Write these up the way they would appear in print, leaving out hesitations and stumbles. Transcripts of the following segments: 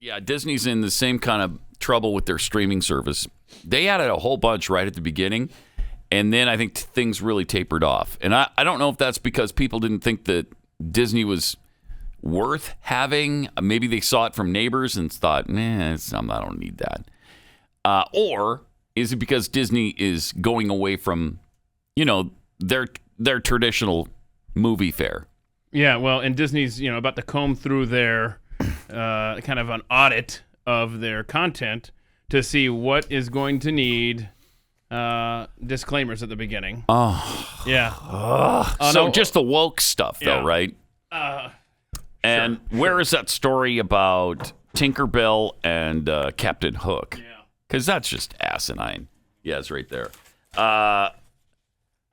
Yeah, Disney's in the same kind of trouble with their streaming service. They added a whole bunch right at the beginning, and then I think things really tapered off. And I don't know if that's because people didn't think that Disney was worth having. Maybe they saw it from neighbors and thought, I don't need that. Or is it because Disney is going away from, their traditional movie fare? Yeah, well, and Disney's, about to comb through their kind of an audit of their content to see what is going to need disclaimers at the beginning. Oh. Yeah. So just the woke stuff, though, right? And sure. Where is that story about Tinkerbell and Captain Hook? Yeah. Because that's just asinine. Yeah, it's right there.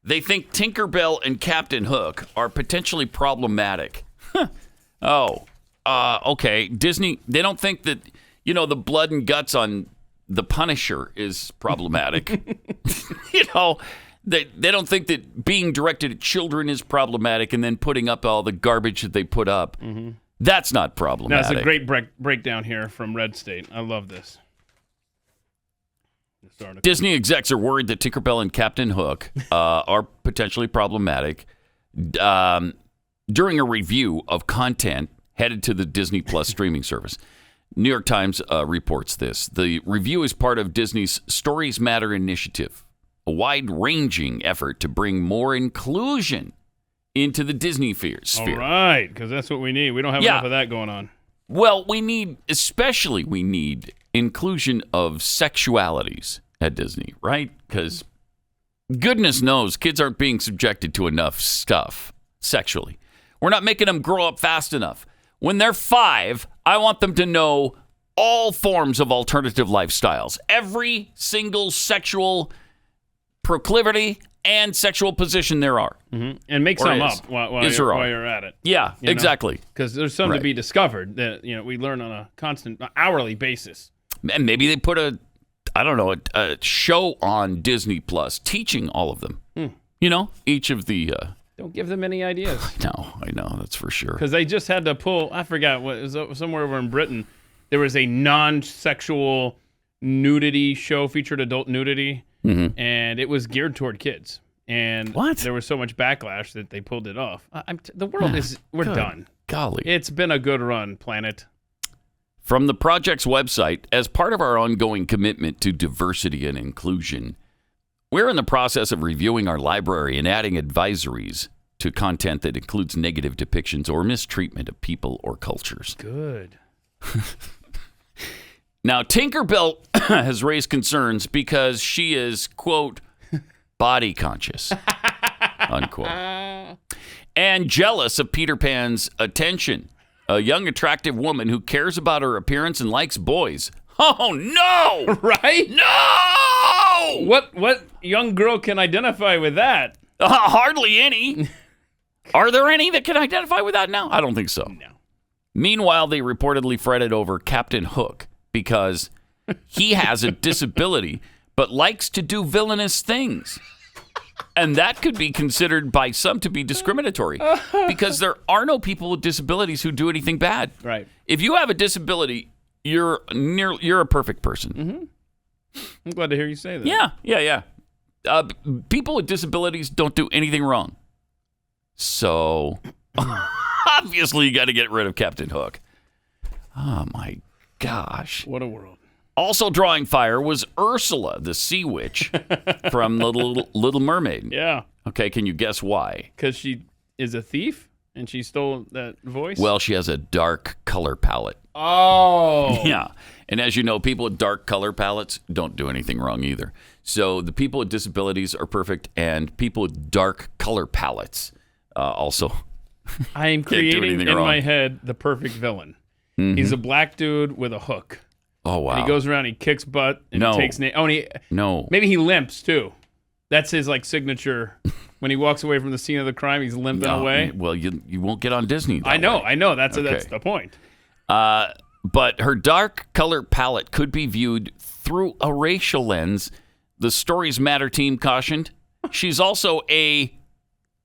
They think Tinkerbell and Captain Hook are potentially problematic. Okay. Disney, they don't think that, the blood and guts on The Punisher is problematic. They don't think that being directed at children is problematic and then putting up all the garbage that they put up. Mm-hmm. That's not problematic. That's a great breakdown here from Red State. I love this. Disney execs are worried that Tinkerbell and Captain Hook are potentially problematic during a review of content headed to the Disney Plus streaming service. New York Times reports this. The review is part of Disney's Stories Matter initiative, a wide-ranging effort to bring more inclusion into the Disney sphere. All right, because that's what we need. We don't have enough of that going on. Well, we need inclusion of sexualities at Disney, right? Because goodness knows kids aren't being subjected to enough stuff sexually. We're not making them grow up fast enough. When they're 5, I want them to know all forms of alternative lifestyles, every single sexual proclivity and sexual position there are. Mm-hmm. And make some up while you're at it. Yeah, exactly. Because there's some to be discovered that we learn on a constant, hourly basis. And maybe they put a show on Disney Plus teaching all of them. Each of the... Don't give them any ideas. I know, that's for sure. Because they just had to pull, I forgot, what is somewhere over in Britain, there was a non-sexual nudity show, featured adult nudity, and it was geared toward kids. And there was so much backlash that they pulled it off. The world we're done. Golly. It's been a good run, planet. From the project's website, as part of our ongoing commitment to diversity and inclusion, we're in the process of reviewing our library and adding advisories to content that includes negative depictions or mistreatment of people or cultures. Good. Now, Tinkerbell has raised concerns because she is, quote, body conscious, unquote, and jealous of Peter Pan's attention. A young, attractive woman who cares about her appearance and likes boys. Oh, no! Right? No! What young girl can identify with that? Hardly any. Are there any that can identify with that now? I don't think so. No. Meanwhile, they reportedly fretted over Captain Hook because he has a disability but likes to do villainous things. And that could be considered by some to be discriminatory because there are no people with disabilities who do anything bad. Right. If you have a disability, you're a perfect person. Mm-hmm. I'm glad to hear you say that. Yeah. People with disabilities don't do anything wrong. So, obviously, you got to get rid of Captain Hook. Oh, my gosh. What a world. Also drawing fire was Ursula, the sea witch from the Little Mermaid. Yeah. Okay, can you guess why? Because she is a thief and she stole that voice? Well, she has a dark color palette. Oh. Yeah. And as you know, people with dark color palettes don't do anything wrong either. So the people with disabilities are perfect, and people with dark color palettes also I am creating in my head the perfect villain. Mm-hmm. He's a black dude with a hook. Oh, wow. And he goes around, he kicks butt, and he takes... Maybe he limps, too. That's his, signature. When he walks away from the scene of the crime, he's limping away. Well, you won't get on Disney. I know. That's the point. But her dark color palette could be viewed through a racial lens. The Stories Matter team cautioned. She's also a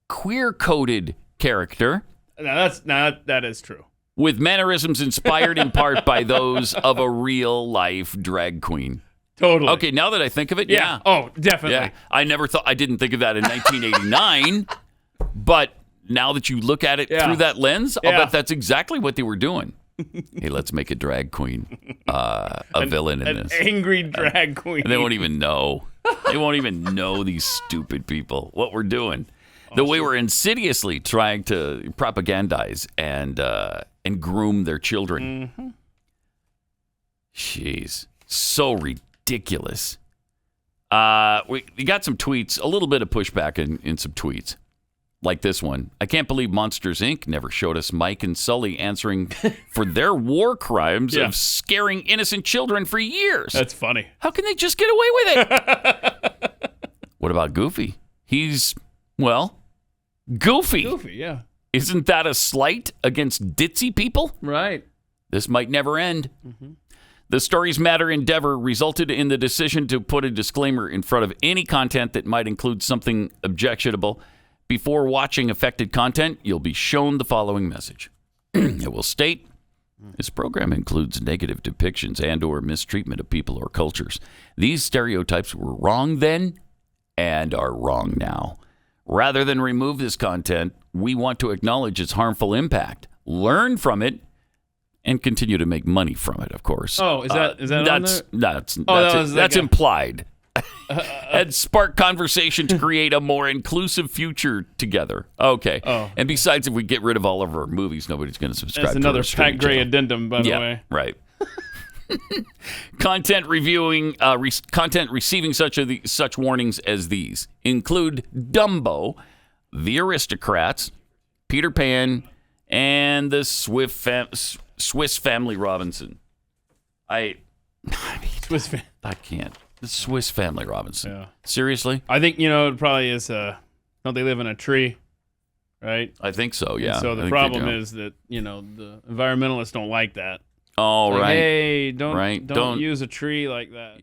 queer-coded character. That is true. with mannerisms inspired in part by those of a real-life drag queen. Totally. Okay, now that I think of it, yeah. Oh, definitely. Yeah. I didn't think of that in 1989, but now that you look at it through that lens, I'll bet that's exactly what they were doing. Hey, let's make a drag queen a villain in this. An angry drag queen. And they won't even know. They won't even know, these stupid people, what we're doing. The way we're insidiously trying to propagandize and groom their children. Mm-hmm. Jeez. So ridiculous. We got some tweets, a little bit of pushback in some tweets. Like this one. I can't believe Monsters, Inc. never showed us Mike and Sully answering for their war crimes of scaring innocent children for years. That's funny. How can they just get away with it? What about Goofy? He's, well, goofy. Goofy, yeah. Isn't that a slight against ditzy people? Right. This might never end. Mm-hmm. The Stories Matter endeavor resulted in the decision to put a disclaimer in front of any content that might include something objectionable. Before watching affected content, you'll be shown the following message. It will state, this program includes negative depictions and or mistreatment of people or cultures. These stereotypes were wrong then and are wrong now. Rather than remove this content, we want to acknowledge its harmful impact, learn from it, and continue to make money from it, of course. Oh, is that on there? That's implied. And spark conversation to create a more inclusive future together. Okay. Oh. And besides, if we get rid of all of our movies, nobody's going to subscribe. That's to another our streaming Pat Gray channel. addendum, by the way. Right. Content receiving such warnings as these include Dumbo, The Aristocrats, Peter Pan, and the Swiss Family Robinson. I can't. The Swiss Family Robinson. Yeah. Seriously? I think, it probably is, don't they live in a tree, right? I think so, yeah. And so the problem is that, the environmentalists don't like that. Oh, like, right. Hey, don't use a tree like that.